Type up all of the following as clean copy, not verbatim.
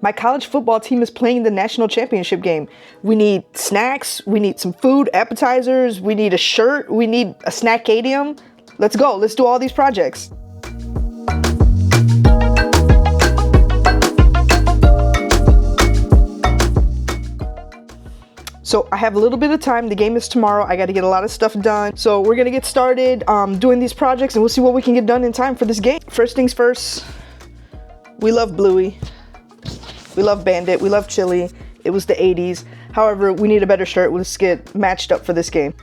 My college football team is playing the national championship game. We need snacks, we need some food, appetizers, we need a shirt, we need a Snackadium. Let's go, let's do all these projects. So I have a little bit of time. The game is tomorrow. I got to get a lot of stuff done. So we're going to get started doing these projects and we'll see what we can get done in time for this game. First things first, we love Bluey. We love Bandit. We love Chili. It was the 80s. However, we need a better shirt. Let's get matched up for this game.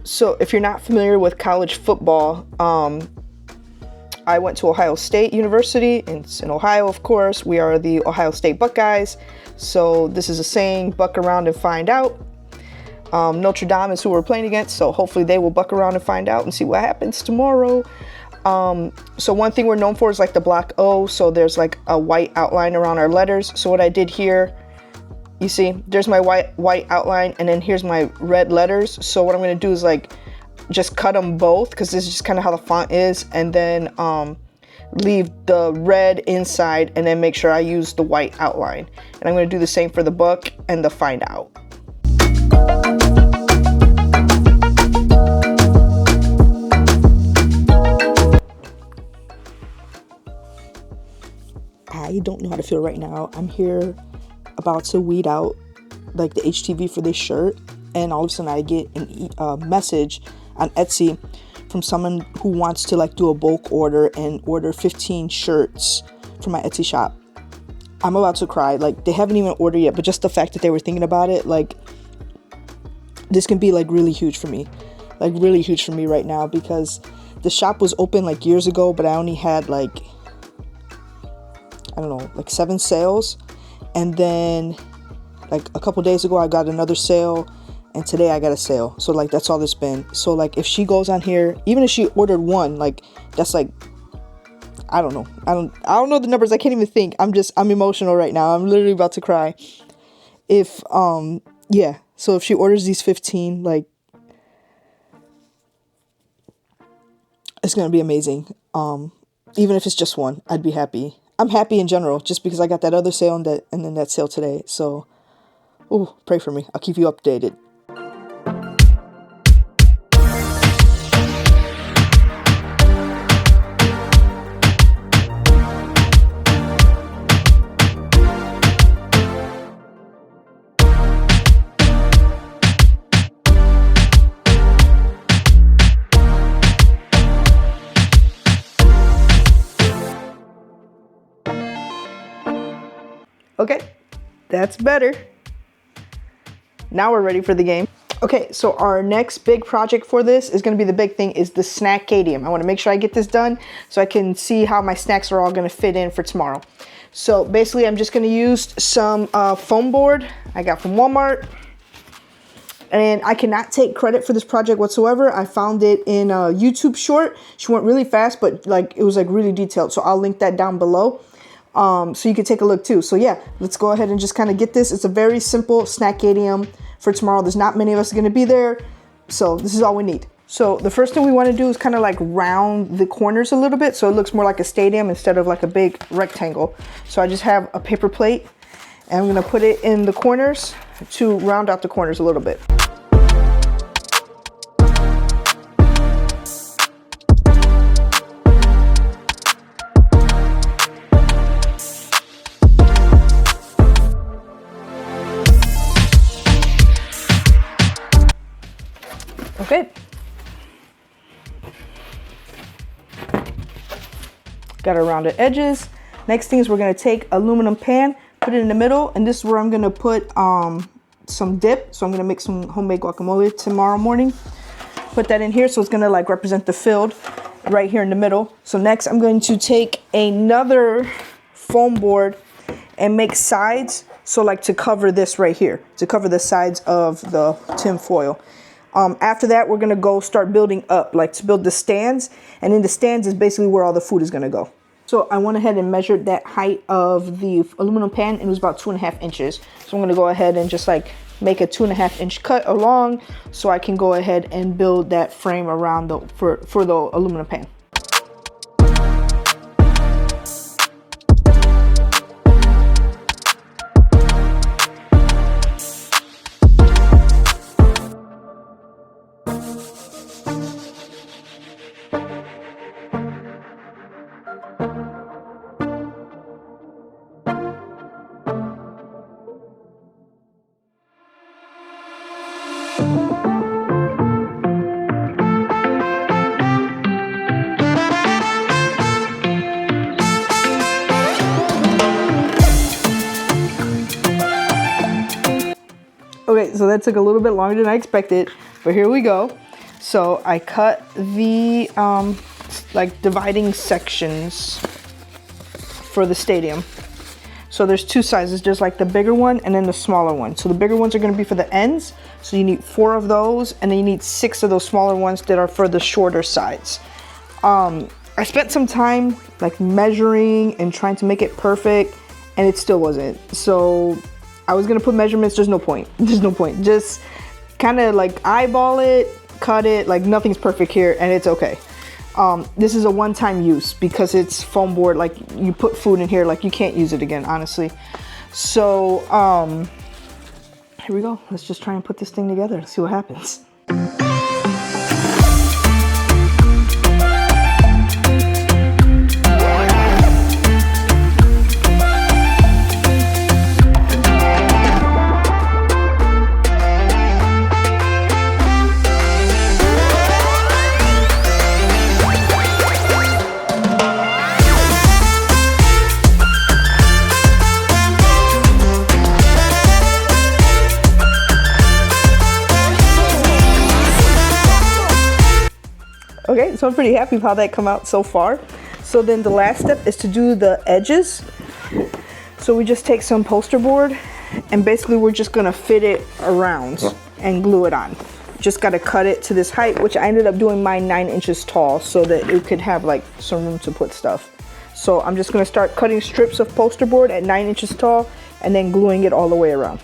So if you're not familiar with college football, I went to Ohio State University. It's in Ohio, of course. We are the Ohio State Buckeyes. So this is a saying, buck around and find out. Notre Dame is who we're playing against, so hopefully they will buck around and find out and see what happens tomorrow. So one thing we're known for is like the block O, so there's like a white outline around our letters. So what I did here, you see, there's my white outline, and then here's my red letters. So what I'm going to do is like just cut them both, because this is just kind of how the font is, and then leave the red inside and then make sure I use the white outline. And I'm going to do the same for the book and the find out. I don't know how to feel right now. I'm here about to weed out like the HTV for this shirt, and all of a sudden I get a message on Etsy from someone who wants to like do a bulk order and order 15 shirts from my Etsy shop. I'm about to cry. Like, they haven't even ordered yet, but just the fact that they were thinking about it, like, this can be like really huge for me. Like really huge for me right now, because the shop was open like years ago, but I only had like, I don't know, like 7 sales. And then like a couple days ago I got another sale, and today I got a sale. So like that's all it's been. So like if she goes on here, even if she ordered one, like that's like, I don't know. I don't know the numbers. I can't even think. I'm emotional right now. I'm literally about to cry. If yeah. So if she orders these 15, like, it's going to be amazing. Even if it's just one, I'd be happy. I'm happy in general, just because I got that other sale and then that sale today. So, ooh, pray for me. I'll keep you updated. Okay, that's better. Now we're ready for the game. Okay, so our next big project for this is going to be the big thing, is the Snackadium. I want to make sure I get this done so I can see how my snacks are all going to fit in for tomorrow. So basically, I'm just going to use some foam board I got from Walmart. And I cannot take credit for this project whatsoever. I found it in a YouTube short. She went really fast, but like it was like really detailed. So I'll link that down below. So you can take a look too. So yeah, let's go ahead and just kind of get this. It's a very simple Snackadium for tomorrow. There's not many of us going to be there, so this is all we need. So the first thing we want to do is kind of like round the corners a little bit, so it looks more like a stadium instead of like a big rectangle. So I just have a paper plate, and I'm going to put it in the corners to round out the corners a little bit. Okay. Got our rounded edges. Next thing is we're going to take aluminum pan, put it in the middle, and this is where I'm going to put some dip. So I'm going to make some homemade guacamole tomorrow morning. Put that in here, so it's going to like represent the field right here in the middle. So next I'm going to take another foam board and make sides, so like to cover this right here, to cover the sides of the tin foil. After that, we're going to go start building up, like to build the stands. And in the stands is basically where all the food is going to go. So I went ahead and measured that height of the aluminum pan, and it was about 2.5 inches. So I'm going to go ahead and just like make a 2.5 inch cut along, so I can go ahead and build that frame around for the aluminum pan. So that took a little bit longer than I expected, but here we go. So I cut the like dividing sections for the stadium. So there's two sizes. There's like the bigger one and then the smaller one. So the bigger ones are going to be for the ends. So you need 4 of those, and then you need 6 of those smaller ones that are for the shorter sides. I spent some time like measuring and trying to make it perfect, and it still wasn't. So I was gonna put measurements. There's no point. There's no point. Just kind of like eyeball it, cut it. Like nothing's perfect here, and it's okay. This is a one-time use because it's foam board. Like you put food in here, like you can't use it again, honestly. So here we go. Let's just try and put this thing together and see what happens. Okay, so I'm pretty happy with how that come out so far. So then the last step is to do the edges. So we just take some poster board and basically we're just gonna fit it around and glue it on. Just gotta cut it to this height, which I ended up doing mine 9 inches tall so that it could have like some room to put stuff. So I'm just gonna start cutting strips of poster board at 9 inches tall and then gluing it all the way around.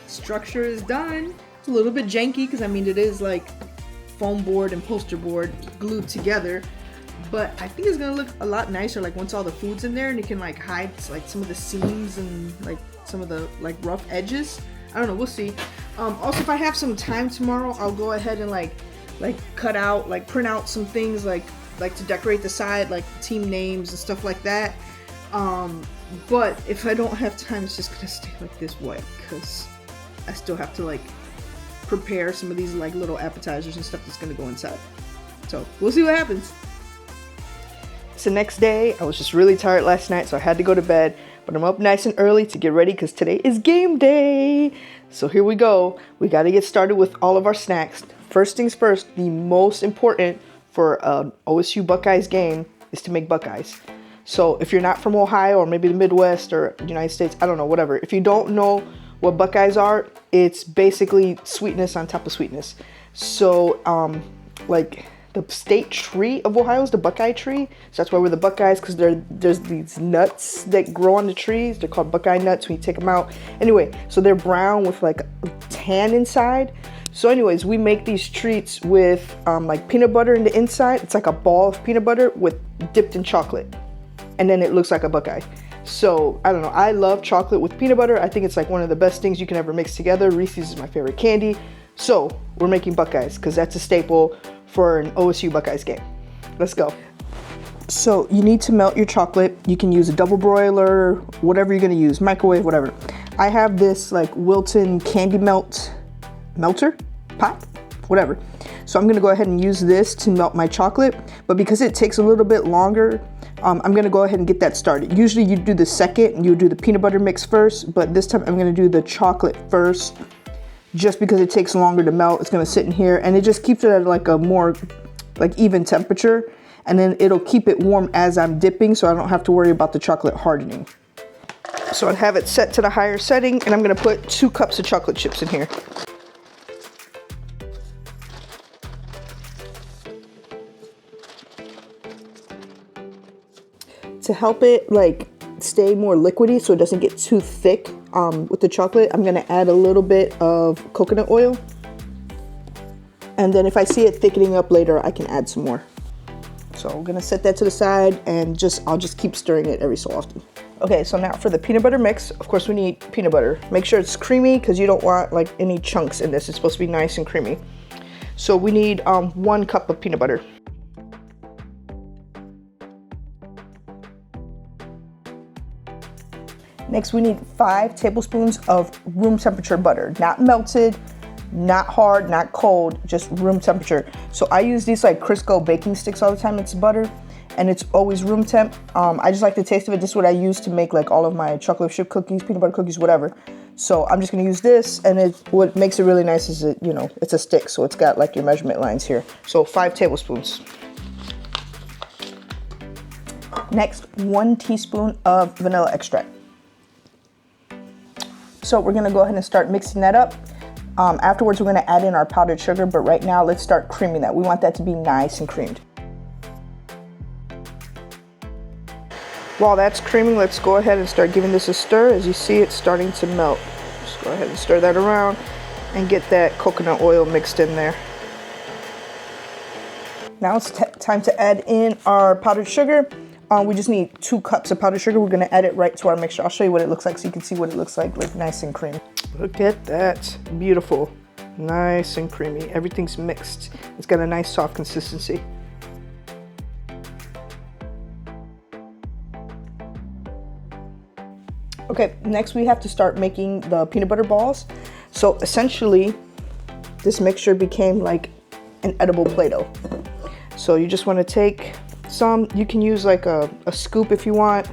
Structure is done. It's a little bit janky because I mean it is like foam board and poster board glued together, but I think it's gonna look a lot nicer like once all the food's in there and it can like hide like some of the seams and like some of the like rough edges. I don't know, we'll see. Also, if I have some time tomorrow, I'll go ahead and like cut out, like print out some things like to decorate the side, like team names and stuff like that. But if I don't have time, it's just gonna stay like this white because I still have to like prepare some of these like little appetizers and stuff that's gonna go inside. So we'll see what happens. It's the next day. I was just really tired last night, so I had to go to bed, but I'm up nice and early to get ready because today is game day. So here we go. We got to get started with all of our snacks. First things first, the most important for an OSU Buckeyes game is to make Buckeyes. So if you're not from Ohio or maybe the Midwest or the United States, I don't know, whatever. If you don't know what Buckeyes are, it's basically sweetness on top of sweetness. So like the state tree of Ohio is the Buckeye tree. So that's why we're the Buckeyes, because there's these nuts that grow on the trees. They're called Buckeye nuts when you take them out. Anyway, so they're brown with like tan inside. So anyways, we make these treats with like peanut butter in the inside. It's like a ball of peanut butter with dipped in chocolate. And then it looks like a Buckeye. So, I don't know, I love chocolate with peanut butter. I think it's like one of the best things you can ever mix together. Reese's is my favorite candy. So, we're making Buckeyes because that's a staple for an OSU Buckeyes game. Let's go. So, you need to melt your chocolate. You can use a double broiler, whatever you're gonna use, microwave, whatever. I have this like Wilton candy melter pot, whatever. So I'm gonna go ahead and use this to melt my chocolate, but because it takes a little bit longer, I'm gonna go ahead and get that started. Usually you do the second and you do the peanut butter mix first, but this time I'm gonna do the chocolate first just because it takes longer to melt. It's gonna sit in here and it just keeps it at like a more like even temperature, and then it'll keep it warm as I'm dipping so I don't have to worry about the chocolate hardening. So I'd have it set to the higher setting and I'm gonna put 2 cups of chocolate chips in here. To help it like stay more liquidy so it doesn't get too thick with the chocolate, I'm gonna add a little bit of coconut oil. And then if I see it thickening up later, I can add some more. So I'm gonna set that to the side and I'll just keep stirring it every so often. Okay, so now for the peanut butter mix, of course we need peanut butter. Make sure it's creamy because you don't want like any chunks in this. It's supposed to be nice and creamy. So we need 1 cup of peanut butter. Next, we need 5 tablespoons of room temperature butter, not melted, not hard, not cold, just room temperature. So I use these like Crisco baking sticks all the time. It's butter and it's always room temp. I just like the taste of it. This is what I use to make like all of my chocolate chip cookies, peanut butter cookies, whatever. So I'm just gonna use this, and what makes it really nice is it, you know, it's a stick, so it's got like your measurement lines here. So 5 tablespoons. Next, 1 teaspoon of vanilla extract. So we're gonna go ahead and start mixing that up. Afterwards, we're gonna add in our powdered sugar, but right now, let's start creaming that. We want that to be nice and creamed. While that's creaming, let's go ahead and start giving this a stir. As you see, it's starting to melt. Just go ahead and stir that around and get that coconut oil mixed in there. Now it's time to add in our powdered sugar. We just need 2 cups of powdered sugar. We're gonna add it right to our mixture. I'll show you what it looks like so you can see what it looks like nice and creamy. Look at that, beautiful, nice and creamy. Everything's mixed. It's got a nice soft consistency. Okay, next we have to start making the peanut butter balls. So essentially, this mixture became like an edible Play-Doh. So you just wanna take some, you can use like a scoop if you want.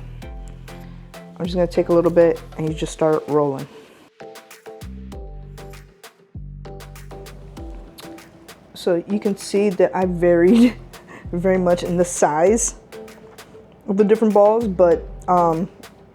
I'm just gonna take a little bit and you just start rolling. So you can see that I varied very much in the size of the different balls, but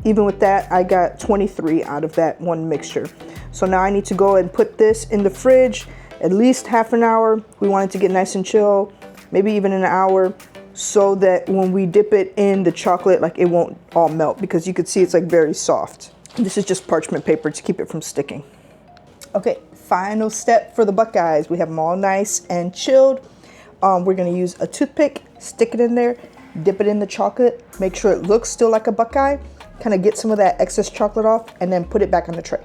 even with that, I got 23 out of that one mixture. So now I need to go and put this in the fridge at least half an hour. We want it to get nice and chill, maybe even an hour, so that when we dip it in the chocolate, like it won't all melt, because you can see it's like very soft. This is just parchment paper to keep it from sticking. Okay, final step for the Buckeyes. We have them all nice and chilled. We're gonna use a toothpick, stick it in there, dip it in the chocolate, make sure it looks still like a Buckeye, kind of get some of that excess chocolate off, and then put it back on the tray.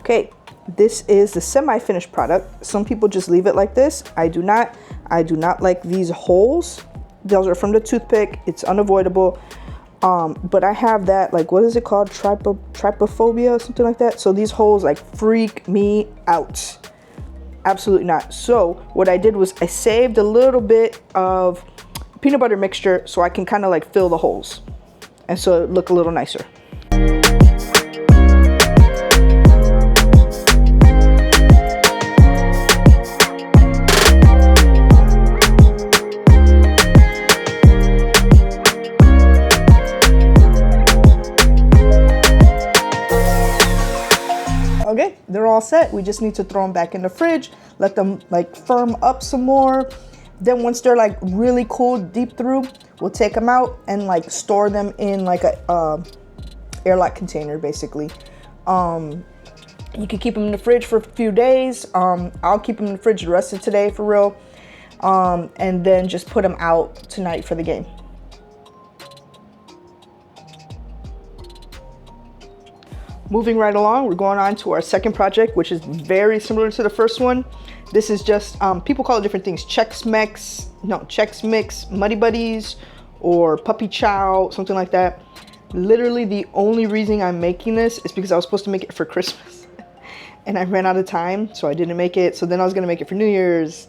Okay, this is the semi-finished product. Some people just leave it like this. I do not. I do not like these holes. Those are from the toothpick. It's unavoidable. But I have that, like, what is it called? Trypophobia or something like that. So these holes like freak me out. Absolutely not. So what I did was I saved a little bit of peanut butter mixture so I can kind of like fill the holes. And so it look a little nicer. Okay, they're all set. We just need to throw them back in the fridge, let them like firm up some more. Then once they're like really cooled deep through, we'll take them out and like store them in like a airlock container basically. You can keep them in the fridge for a few days. I'll keep them in the fridge the rest of today for real. And then just put them out tonight for the game. Moving right along, we're going on to our second project, which is very similar to the first one. This is just, people call it different things, Chex Mix, Muddy Buddies, or Puppy Chow, something like that. Literally the only reason I'm making this is because I was supposed to make it for Christmas and I ran out of time, so I didn't make it. So then I was gonna make it for New Year's.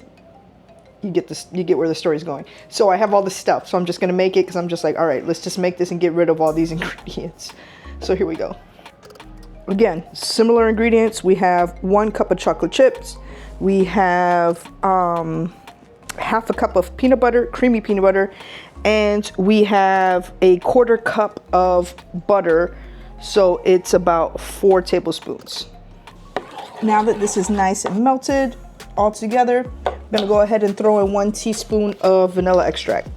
You get where the story's going. So I have all this stuff, so I'm just gonna make it because I'm just like, all right, let's just make this and get rid of all these ingredients. So here we go. Again, similar ingredients. We have 1 cup of chocolate chips. We have half a cup of peanut butter, creamy peanut butter, and we have a 1/4 cup of butter. So it's about 4 tablespoons. Now that this is nice and melted all together, I'm gonna go ahead and throw in 1 teaspoon of vanilla extract.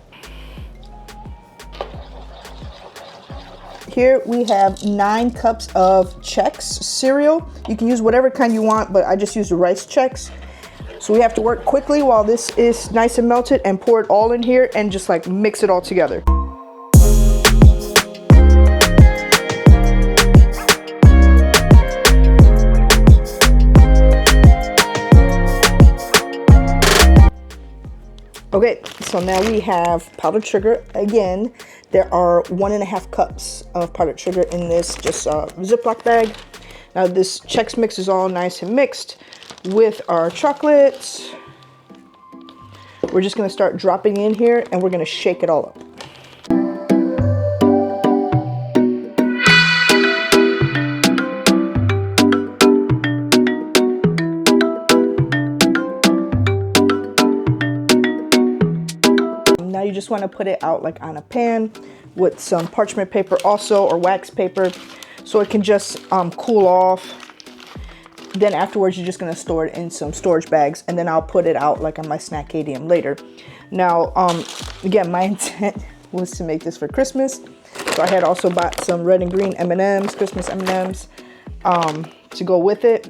Here we have 9 cups of Chex cereal. You can use whatever kind you want, but I just use the rice Chex. So we have to work quickly while this is nice and melted and pour it all in here and just like mix it all together. Okay, so now we have powdered sugar again. There are 1.5 cups of powdered sugar in this just Ziploc bag. Now this Chex Mix is all nice and mixed with our chocolates. We're just gonna start dropping in here and we're gonna shake it all up. Now you just want to put it out like on a pan with some parchment paper also, or wax paper, so it can just cool off. Then afterwards you're just going to store it in some storage bags, and then I'll put it out like on my Snackadium later. Now again, my intent was to make this for Christmas, so I had also bought some red and green M&Ms, Christmas M&Ms, to go with it.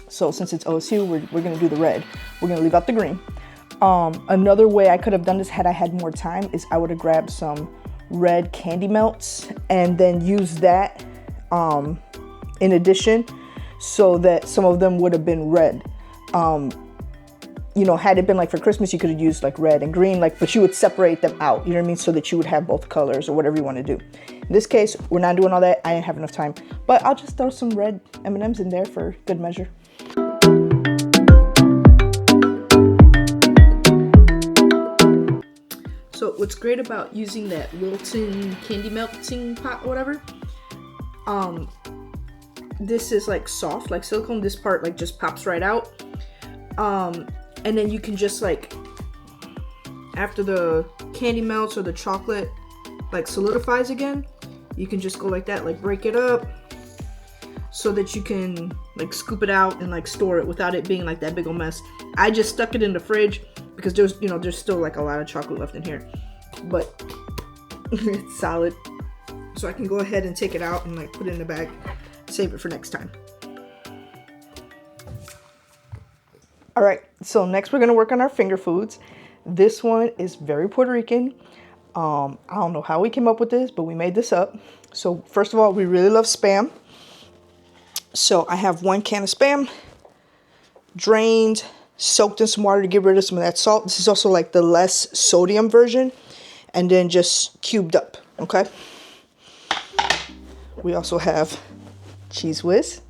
So since it's OSU, we're going to do the red. We're going to leave out the green. Another way I could have done this had I had more time is I would have grabbed some red candy melts and then used that in addition, so that some of them would have been red. You know, had it been like for Christmas, you could have used like red and green, like, but you would separate them out, you know what I mean, so that you would have both colors or whatever you want to do. In this case, we're not doing all that. I didn't have enough time, but I'll just throw some red M&Ms in there for good measure. So what's great about using that Wilton candy melting pot or whatever, this is like soft like silicone. This part like just pops right out, and then you can just like, after the candy melts or the chocolate like solidifies again, you can just go like that, like break it up so that you can like scoop it out and like store it without it being like that big old mess. I just stuck it in the fridge because there's, you know, there's still like a lot of chocolate left in here, but it's solid. So I can go ahead and take it out and like put it in the bag, save it for next time. All right, so next we're gonna work on our finger foods. This one is very Puerto Rican. I don't know how we came up with this, but we made this up. So first of all, we really love Spam. So I have 1 can of Spam, drained, soaked in some water to get rid of some of that salt. This is also like the less sodium version, and then just cubed up, okay? We also have Cheese Whiz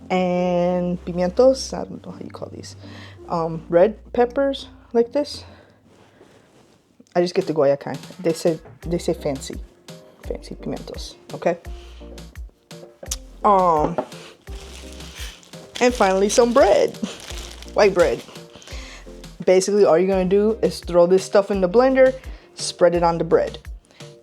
and pimientos. I don't know how you call these. Red peppers like this. I just get the Goya kind. They say fancy pimientos, okay? And finally some bread, white bread. Basically all you're gonna do is throw this stuff in the blender, spread it on the bread.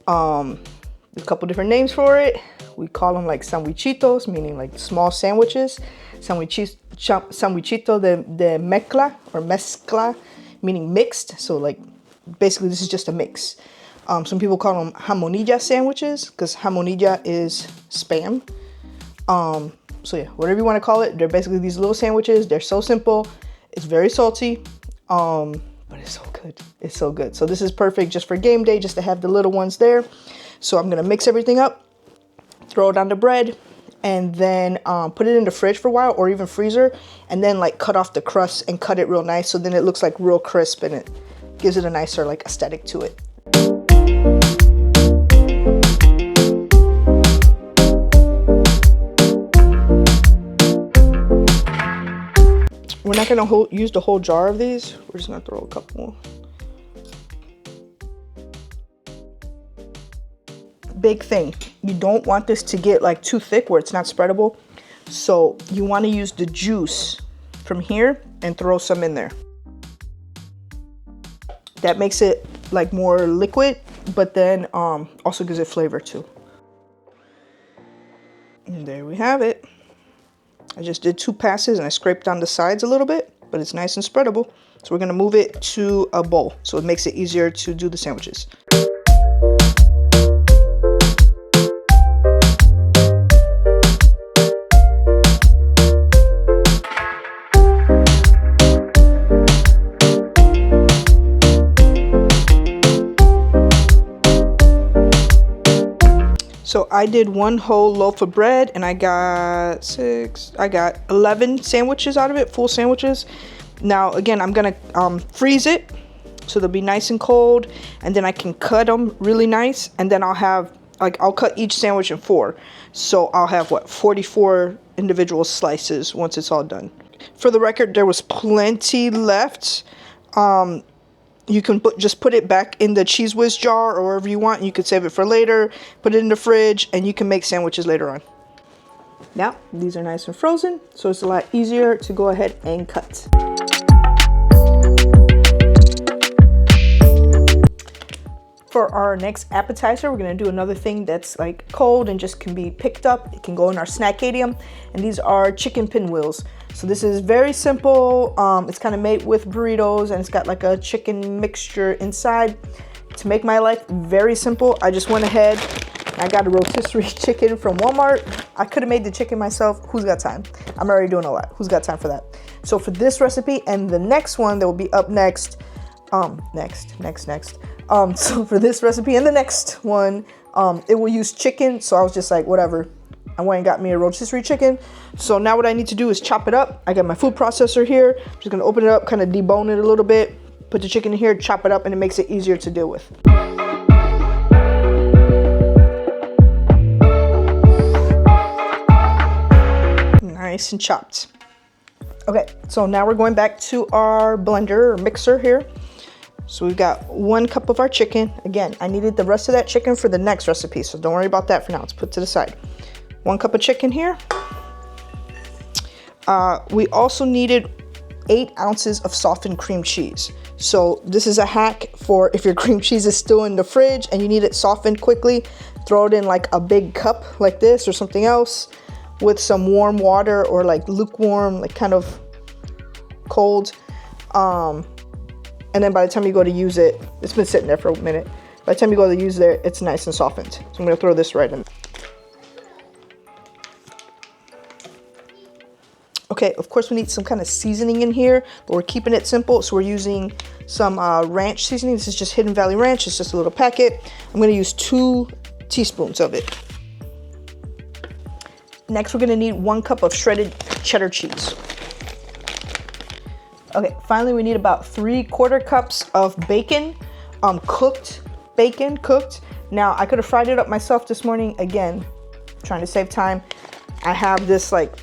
There's a couple different names for it. We call them like sandwichitos, meaning like small sandwiches. Sandwichito de mezcla, or mezcla, meaning mixed. So like basically this is just a mix. Some people call them jamonilla sandwiches because jamonilla is Spam. So yeah, whatever you want to call it, they're basically these little sandwiches. They're so simple. It's very salty, but it's so good. It's so good. So this is perfect just for game day, just to have the little ones there. So I'm gonna mix everything up, throw it on the bread, and then put it in the fridge for a while, or even freezer, and then like cut off the crust and cut it real nice, so then it looks like real crisp and it gives it a nicer like aesthetic to it. We're not gonna use the whole jar of these. We're just gonna throw a couple. Big thing, you don't want this to get like too thick where it's not spreadable. So you want to use the juice from here and throw some in there. That makes it like more liquid, but then also gives it flavor too. And there we have it. I just did 2 passes and I scraped on the sides a little bit, but it's nice and spreadable. So we're gonna move it to a bowl so it makes it easier to do the sandwiches. So I did 1 whole loaf of bread and I got 11 sandwiches out of it, full sandwiches. Now again, I'm gonna freeze it so they'll be nice and cold, and then I can cut them really nice, and then I'll have, like, I'll cut each sandwich in 4. So I'll have, what, 44 individual slices once it's all done. For the record, there was plenty left. You can just put it back in the Cheese Whiz jar or wherever you want. You could save it for later, put it in the fridge, and you can make sandwiches later on. Now, these are nice and frozen, so it's a lot easier to go ahead and cut. For our next appetizer, we're gonna do another thing that's like cold and just can be picked up. It can go in our Snackadium, and these are chicken pinwheels. So this is very simple. It's kind of made with burritos, and it's got like a chicken mixture inside. To make my life very simple, I just went ahead, I got a rotisserie chicken from Walmart. I could have made the chicken myself. Who's got time? I'm already doing a lot. Who's got time for that? So for this recipe and the next one that will be up next, so for this recipe and the next one, it will use chicken. So I was just like, whatever. I went and got me a rotisserie chicken. So now what I need to do is chop it up. I got my food processor here. I'm just gonna open it up, kind of debone it a little bit, put the chicken in here, chop it up, and it makes it easier to deal with. Nice and chopped. Okay, so now we're going back to our blender or mixer here. So we've got 1 cup of our chicken. Again, I needed the rest of that chicken for the next recipe, so don't worry about that for now. Let's put it to the side. 1 cup of chicken here. We also needed 8 ounces of softened cream cheese. So this is a hack for if your cream cheese is still in the fridge and you need it softened quickly. Throw it in like a big cup like this or something else with some warm water, or like lukewarm, like kind of cold. And then by the time you go to use it, it's been sitting there for a minute. By the time you go to use it, it's nice and softened. So I'm gonna throw this right in. Okay, of course we need some kind of seasoning in here, but we're keeping it simple. So we're using some ranch seasoning. This is just Hidden Valley Ranch. It's just a little packet. I'm gonna use 2 teaspoons of it. Next, we're gonna need 1 cup of shredded cheddar cheese. Okay, finally we need about 3/4 cups of bacon, cooked bacon, cooked. Now I could have fried it up myself this morning. Again, trying to save time. I have this like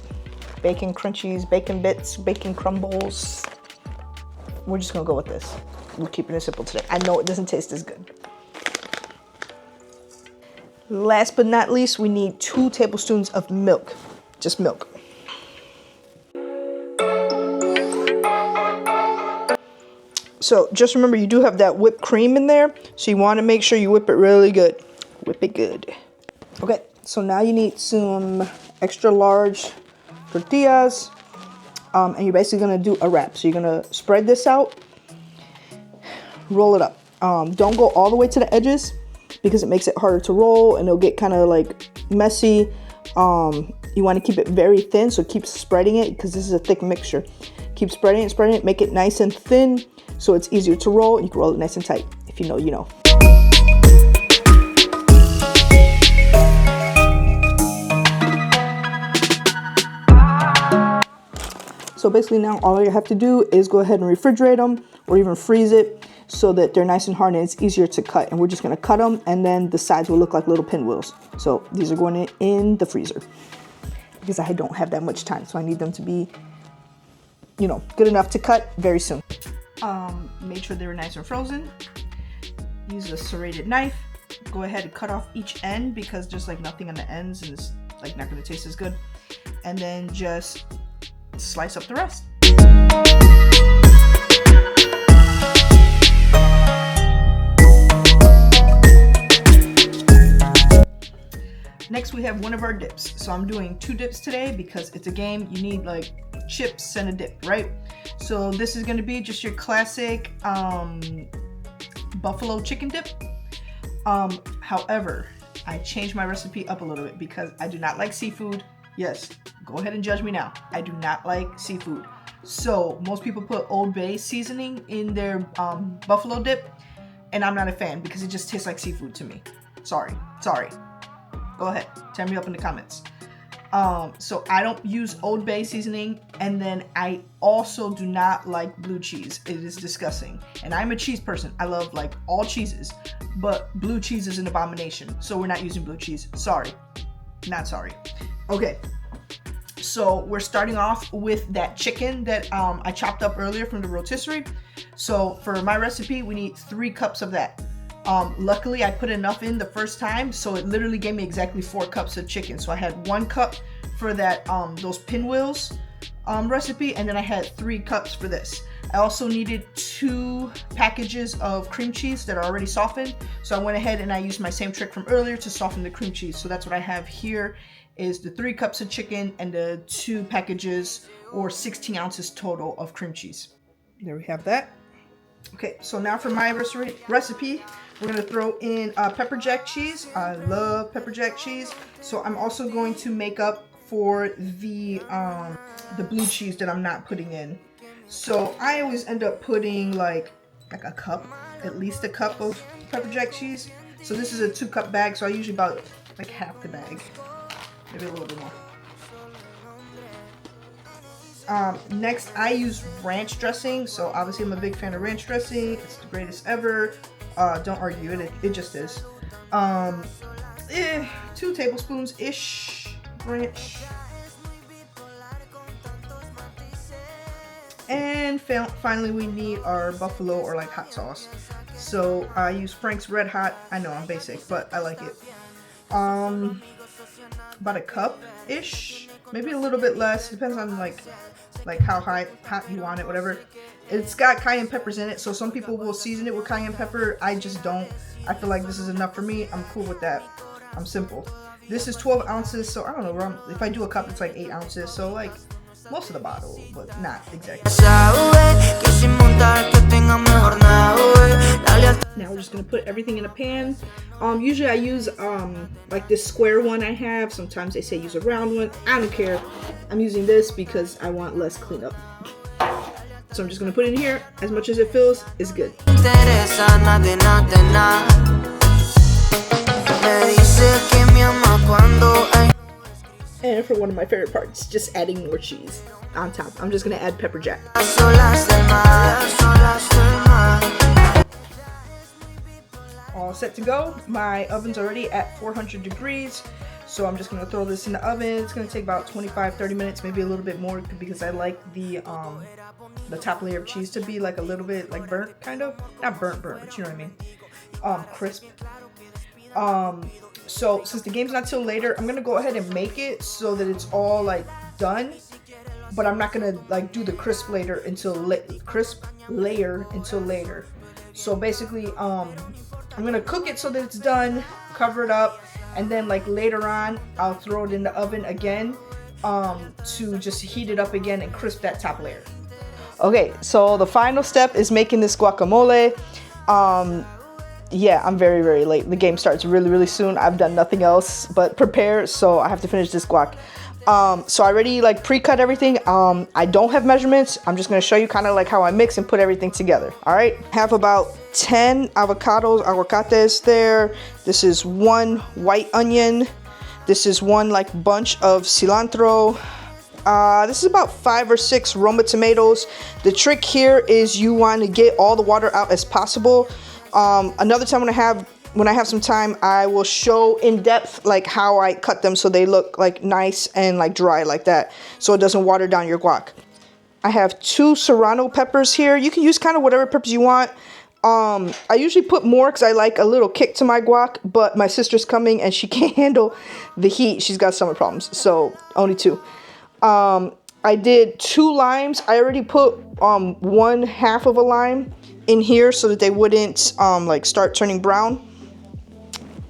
bacon crunchies, bacon bits, bacon crumbles. We're just gonna go with this. We're keeping it simple today. I know it doesn't taste as good. Last but not least, we need 2 tablespoons of milk, just milk. So just remember, you do have that whipped cream in there, so you want to make sure you whip it really good. Whip it good. Okay, so now you need some extra large tortillas, and you're basically gonna do a wrap. So you're gonna spread this out, roll it up. Don't go all the way to the edges because it makes it harder to roll and it'll get kind of like messy. You want to keep it very thin, so keep spreading it because this is a thick mixture. Keep spreading it, make it nice and thin so it's easier to roll. You can roll it nice and tight. If you know, you know. So basically now all you have to do is go ahead and refrigerate them or even freeze it so that they're nice and hard and it's easier to cut. And we're just gonna cut them, and then the sides will look like little pinwheels. So these are going in the freezer because I don't have that much time. So I need them to be, you know, good enough to cut very soon. Made sure they were nice and frozen. Use a serrated knife. Go ahead and cut off each end because there's like nothing on the ends and it's like not gonna taste as good. And then just slice up the rest. Next we have one of our dips. So I'm doing 2 dips today because it's a game. You need like chips and a dip, right? So this is gonna be just your classic buffalo chicken dip. However, I changed my recipe up a little bit because I do not like seafood. Yes, go ahead and judge me now. I do not like seafood. So most people put Old Bay seasoning in their buffalo dip, and I'm not a fan because it just tastes like seafood to me. Sorry. Go ahead, tear me up in the comments. So I don't use Old Bay seasoning, and then I also do not like blue cheese. It is disgusting. And I'm a cheese person. I love like all cheeses, but blue cheese is an abomination. So we're not using blue cheese. Sorry. Not sorry. Okay. So we're starting off with that chicken that I chopped up earlier from the rotisserie. So for my recipe, we need 3 cups of that. Luckily, I put enough in the first time, so it literally gave me exactly 4 cups of chicken. So I had 1 cup for that those pinwheels recipe, and then I had 3 cups for this. I also needed 2 packages of cream cheese that are already softened. So I went ahead and I used my same trick from earlier to soften the cream cheese. So that's what I have here, is the 3 cups of chicken and the 2 packages, or 16 ounces total, of cream cheese. There we have that. Okay, so now for my recipe, we're gonna throw in pepper jack cheese. I love pepper jack cheese. So I'm also going to make up for the blue cheese that I'm not putting in. So I always end up putting like a cup, at least a cup of pepper jack cheese. So this is a 2-cup bag, so I usually about like half the bag, maybe a little bit more. Next, I use ranch dressing. So obviously I'm a big fan of ranch dressing. It's the greatest ever. Don't argue it, it just is. 2 tablespoons-ish ranch. And finally, we need our buffalo or like hot sauce. So I use Frank's Red Hot. I know I'm basic, but I like it. About a cup-ish, maybe a little bit less. Depends on like how hot you want it, whatever. It's got cayenne peppers in it, so some people will season it with cayenne pepper. I just don't. I feel like this is enough for me. I'm cool with that. I'm simple. This is 12 ounces, so I don't know. If I do a cup, it's like 8 ounces. So like most of the bottle, but not exactly. Now we're just gonna put everything in a pan. Usually I use like this square one I have. Sometimes they say use a round one. I don't care. I'm using this because I want less cleanup. So I'm just gonna put it in here. As much as it fills is good. And for one of my favorite parts, just adding more cheese on top. I'm just gonna add pepper jack. All set to go. My oven's already at 400 degrees. So I'm just gonna throw this in the oven. It's gonna take about 25-30 minutes, maybe a little bit more, because I like the top layer of cheese to be like a little bit like burnt, kind of. Not burnt, but you know what I mean. Crisp. So since the game's not till later, I'm gonna go ahead and make it so that it's all like done. But I'm not gonna like do the crisp layer until later. So basically, I'm gonna cook it so that it's done, cover it up, and then like later on, I'll throw it in the oven again to just heat it up again and crisp that top layer. Okay, so the final step is making this guacamole. Yeah, I'm very, very late. The game starts really, really soon. I've done nothing else but prepare, so I have to finish this guac. So I already like pre-cut everything. I don't have measurements. I'm just gonna show you kind of like how I mix and put everything together. All right, have about 10 aguacates there. This is 1 white onion. This is 1 like bunch of cilantro. This is about 5 or 6 Roma tomatoes. The trick here is you want to get all the water out as possible. Another time when I have some time, I will show in depth like how I cut them so they look like nice and like dry like that, so it doesn't water down your guac. I have 2 serrano peppers here. You can use kind of whatever peppers you want. I usually put more because I like a little kick to my guac, but my sister's coming and she can't handle the heat. She's got stomach problems, so only 2. I did 2 limes. I already put 1/2 of a lime in here so that they wouldn't like start turning brown.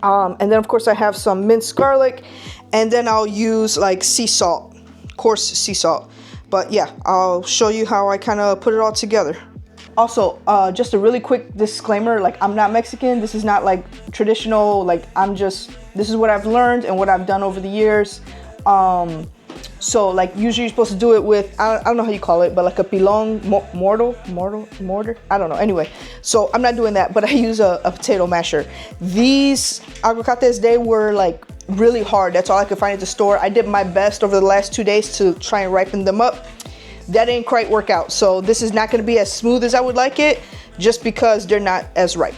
And then of course I have some minced garlic, and then I'll use like sea salt, coarse sea salt. But yeah, I'll show you how I kind of put it all together. Also, just a really quick disclaimer, like I'm not Mexican. This is not like traditional, like this is what I've learned and what I've done over the years. So like usually you're supposed to do it with, I don't know how you call it, but like a pilon, mortar, I don't know. Anyway, so I'm not doing that, but I use a potato masher. These aguacates, they were like really hard. That's all I could find at the store. I did my best over the last 2 days to try and ripen them up. That didn't quite work out. So this is not gonna be as smooth as I would like it, just because they're not as ripe.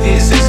Is this